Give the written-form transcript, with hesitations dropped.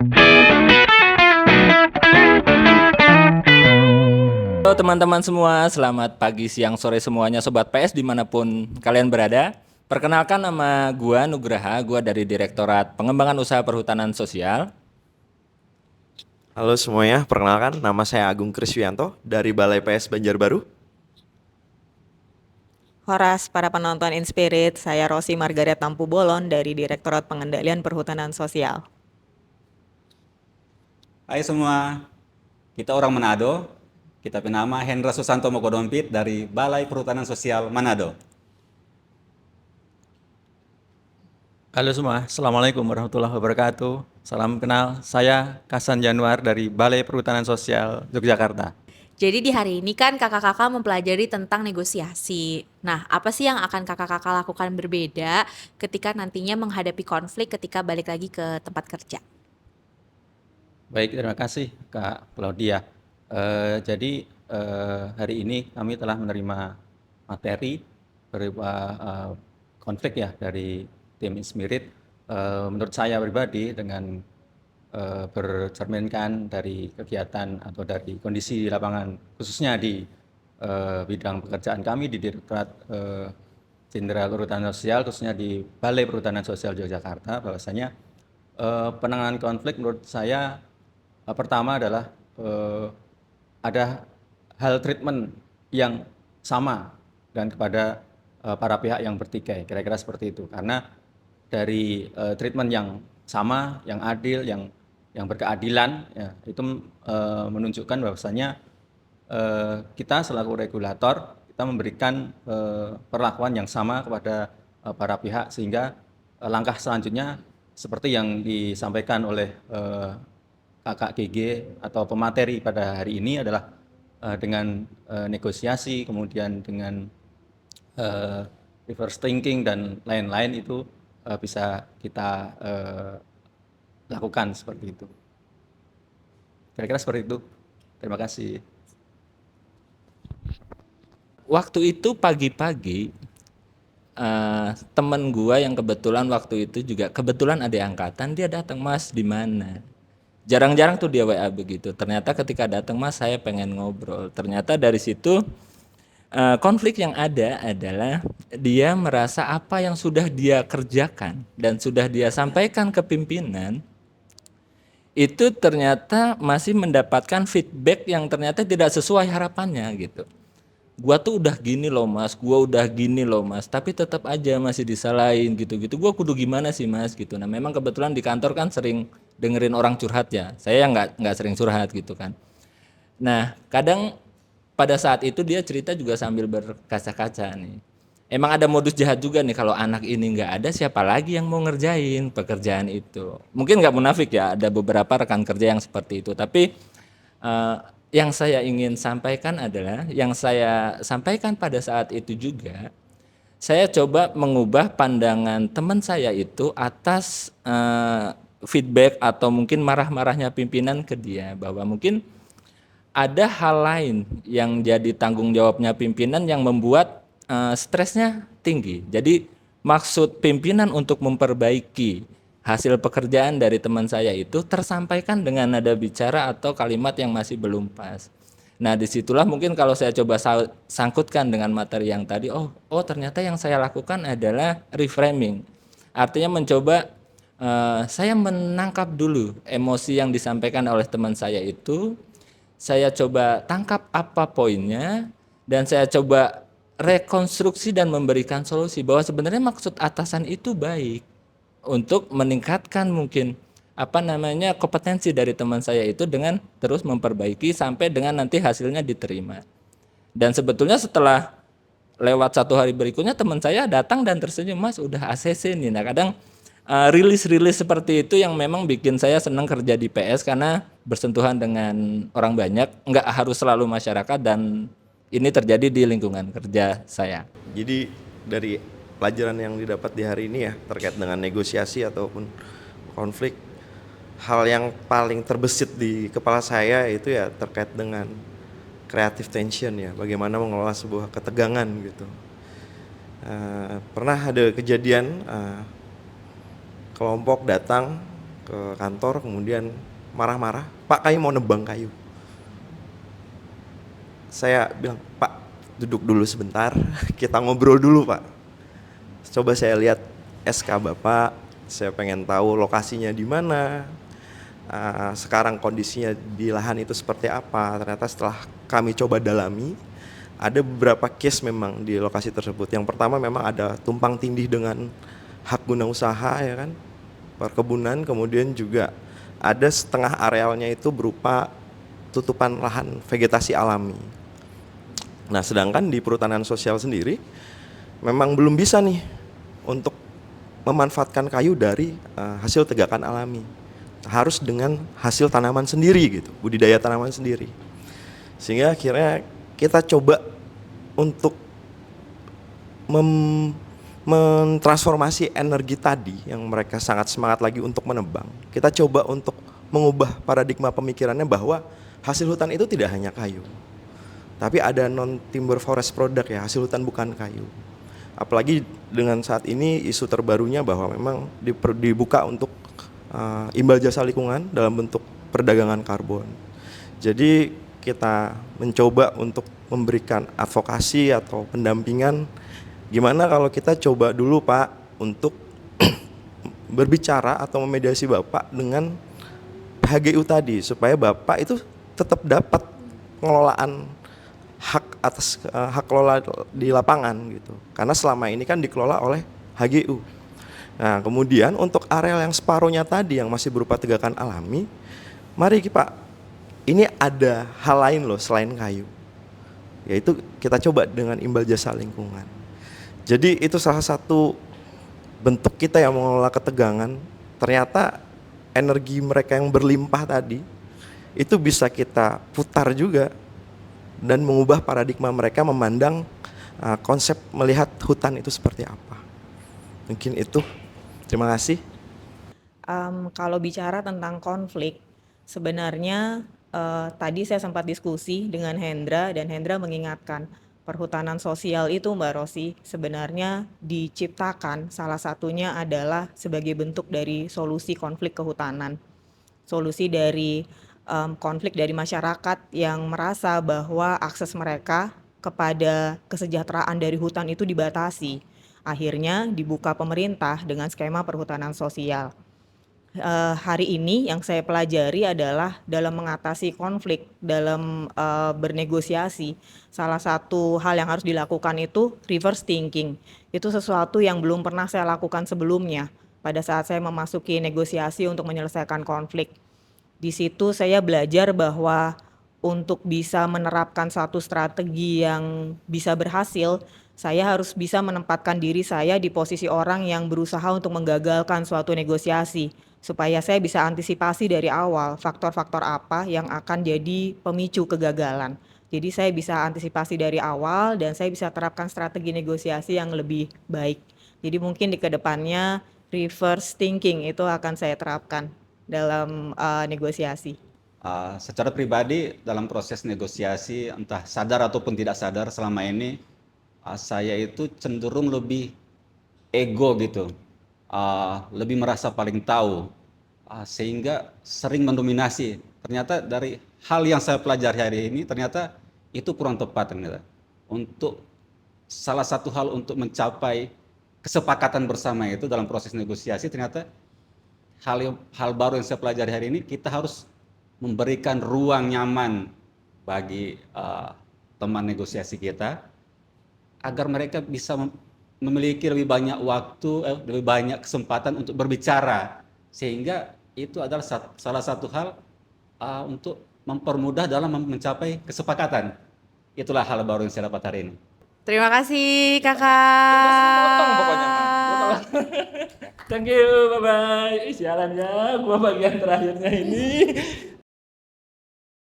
Halo teman-teman semua, selamat pagi, siang, sore semuanya Sobat PS dimanapun kalian berada. Perkenalkan nama gua Nugraha, gua dari Direktorat Pengembangan Usaha Perhutanan Sosial. Halo semuanya, perkenalkan nama saya Agung Kriswianto dari Balai PS Banjarbaru. Horas, para penonton Inspirit, saya Rosi Margaret Tampu Bolon dari Direktorat Pengendalian Perhutanan Sosial. Hai semua, kita orang Manado. Kita bernama Hendra Susanto Mokodompit dari Balai Perhutanan Sosial Manado. Halo semua, Assalamualaikum warahmatullahi wabarakatuh. Salam kenal, saya Kasan Januar dari Balai Perhutanan Sosial Yogyakarta. Jadi di hari ini kan kakak-kakak mempelajari tentang negosiasi. Nah, apa sih yang akan kakak-kakak lakukan berbeda ketika nantinya menghadapi konflik ketika balik lagi ke tempat kerja? Baik, terima kasih Kak Claudia. Jadi hari ini kami telah menerima materi berupa konflik ya dari tim Inspirit. Menurut saya pribadi dengan bercerminkan dari kegiatan atau dari kondisi di lapangan, khususnya di bidang pekerjaan kami di Direktorat Jenderal Perhutanan Sosial, khususnya di Balai Perhutanan Sosial Yogyakarta, bahwasanya penanganan konflik menurut saya pertama adalah ada hal treatment yang sama dan kepada para pihak yang bertikai, kira-kira seperti itu. Karena dari treatment yang sama, yang adil, yang berkeadilan, ya, itu menunjukkan bahwasanya kita selaku regulator kita memberikan perlakuan yang sama kepada para pihak, sehingga langkah selanjutnya seperti yang disampaikan oleh Kakak GG atau pemateri pada hari ini adalah dengan negosiasi, kemudian dengan reverse thinking dan lain-lain itu bisa kita lakukan seperti itu. Kira-kira seperti itu. Terima kasih. Waktu itu pagi-pagi, temen gua yang kebetulan waktu itu juga kebetulan ada angkatan, dia datang, Mas di mana? Jarang-jarang tuh dia WA begitu. Ternyata ketika datang, Mas saya pengen ngobrol. Ternyata dari situ konflik yang ada adalah dia merasa apa yang sudah dia kerjakan dan sudah dia sampaikan ke pimpinan itu ternyata masih mendapatkan feedback yang ternyata tidak sesuai harapannya gitu. Gua tuh udah gini loh Mas, gua udah gini loh Mas, tapi tetap aja masih disalahin gitu-gitu. Gua kudu gimana sih Mas gitu. Nah, memang kebetulan di kantor kan sering dengerin orang curhat ya. Saya nggak sering curhat gitu kan. Nah, kadang pada saat itu dia cerita juga sambil berkaca-kaca nih. Emang ada modus jahat juga nih, kalau anak ini nggak ada siapa lagi yang mau ngerjain pekerjaan itu. Mungkin nggak munafik ya, ada beberapa rekan kerja yang seperti itu. Tapi yang saya ingin sampaikan adalah, yang saya sampaikan pada saat itu juga, saya coba mengubah pandangan teman saya itu atas feedback atau mungkin marah-marahnya pimpinan ke dia, bahwa mungkin ada hal lain yang jadi tanggung jawabnya pimpinan yang membuat stresnya tinggi. Jadi maksud pimpinan untuk memperbaiki hasil pekerjaan dari teman saya itu tersampaikan dengan nada bicara atau kalimat yang masih belum pas. Nah, disitulah mungkin kalau saya coba sangkutkan dengan materi yang tadi, oh ternyata yang saya lakukan adalah reframing. Artinya mencoba saya menangkap dulu emosi yang disampaikan oleh teman saya itu, saya coba tangkap apa poinnya, dan saya coba rekonstruksi dan memberikan solusi bahwa sebenarnya maksud atasan itu baik untuk meningkatkan mungkin kompetensi dari teman saya itu dengan terus memperbaiki sampai dengan nanti hasilnya diterima. Dan sebetulnya setelah lewat 1 hari berikutnya teman saya datang dan tersenyum, Mas udah ACC nih. Nah, kadang rilis-rilis seperti itu yang memang bikin saya senang kerja di PS, karena bersentuhan dengan orang banyak, nggak harus selalu masyarakat, dan ini terjadi di lingkungan kerja saya. Jadi dari pelajaran yang didapat di hari ini ya terkait dengan negosiasi ataupun konflik, hal yang paling terbesit di kepala saya itu ya terkait dengan creative tension ya, bagaimana mengelola sebuah ketegangan gitu. Pernah ada kejadian kelompok datang ke kantor, kemudian marah-marah, "Pak, kami mau nebang kayu." Saya bilang, "Pak, duduk dulu sebentar, kita ngobrol dulu, Pak. Coba saya lihat SK Bapak, saya pengen tahu lokasinya di mana, sekarang kondisinya di lahan itu seperti apa." Ternyata setelah kami coba dalami, ada beberapa case memang di lokasi tersebut. Yang pertama memang ada tumpang tindih dengan hak guna usaha, ya kan, perkebunan, kemudian juga ada setengah arealnya itu berupa tutupan lahan vegetasi alami. Nah, sedangkan di perhutanan sosial sendiri memang belum bisa nih untuk memanfaatkan kayu dari hasil tegakan alami. Harus dengan hasil tanaman sendiri gitu, budidaya tanaman sendiri. Sehingga akhirnya kita coba untuk mentransformasi energi tadi yang mereka sangat semangat lagi untuk menebang. Kita coba untuk mengubah paradigma pemikirannya bahwa hasil hutan itu tidak hanya kayu, tapi ada non timber forest product ya, hasil hutan bukan kayu. Apalagi dengan saat ini isu terbarunya bahwa memang dibuka untuk imbal jasa lingkungan dalam bentuk perdagangan karbon. Jadi kita mencoba untuk memberikan advokasi atau pendampingan. Gimana kalau kita coba dulu Pak untuk berbicara atau memediasi Bapak dengan HGU tadi supaya Bapak itu tetap dapat pengelolaan hak atas hak kelola di lapangan gitu. Karena selama ini kan dikelola oleh HGU. Nah, kemudian untuk areal yang separuhnya tadi yang masih berupa tegakan alami, mari Pak, ini ada hal lain loh selain kayu. Yaitu kita coba dengan imbal jasa lingkungan. Jadi itu salah satu bentuk kita yang mengelola ketegangan. Ternyata energi mereka yang berlimpah tadi itu bisa kita putar juga dan mengubah paradigma mereka memandang konsep melihat hutan itu seperti apa. Mungkin itu. Terima kasih. Kalau bicara tentang konflik, sebenarnya tadi saya sempat diskusi dengan Hendra dan Hendra mengingatkan perhutanan sosial itu Mbak Rosi sebenarnya diciptakan salah satunya adalah sebagai bentuk dari solusi konflik kehutanan. Solusi dari konflik dari masyarakat yang merasa bahwa akses mereka kepada kesejahteraan dari hutan itu dibatasi. Akhirnya dibuka pemerintah dengan skema perhutanan sosial. Hari ini yang saya pelajari adalah dalam mengatasi konflik, dalam bernegosiasi, salah satu hal yang harus dilakukan itu reverse thinking. Itu sesuatu yang belum pernah saya lakukan sebelumnya pada saat saya memasuki negosiasi untuk menyelesaikan konflik. Di situ saya belajar bahwa untuk bisa menerapkan satu strategi yang bisa berhasil, saya harus bisa menempatkan diri saya di posisi orang yang berusaha untuk menggagalkan suatu negosiasi, supaya saya bisa antisipasi dari awal faktor-faktor apa yang akan jadi pemicu kegagalan. Jadi saya bisa antisipasi dari awal dan saya bisa terapkan strategi negosiasi yang lebih baik. Jadi mungkin di kedepannya reverse thinking itu akan saya terapkan dalam negosiasi. Secara pribadi dalam proses negosiasi entah sadar ataupun tidak sadar selama ini saya itu cenderung lebih ego gitu, lebih merasa paling tahu, sehingga sering mendominasi. Ternyata dari hal yang saya pelajari hari ini ternyata itu kurang tepat ternyata. Untuk salah satu hal untuk mencapai kesepakatan bersama itu dalam proses negosiasi ternyata hal baru yang saya pelajari hari ini, kita harus memberikan ruang nyaman bagi teman negosiasi kita agar mereka bisa memiliki lebih banyak waktu, lebih banyak kesempatan untuk berbicara, sehingga itu adalah salah satu hal untuk mempermudah dalam mencapai kesepakatan. Itulah hal baru yang saya dapat hari ini. Terima kasih kakak. Potong pokoknya mah. Thank you, bye bye. Sialan ya, gua bagian terakhirnya ini.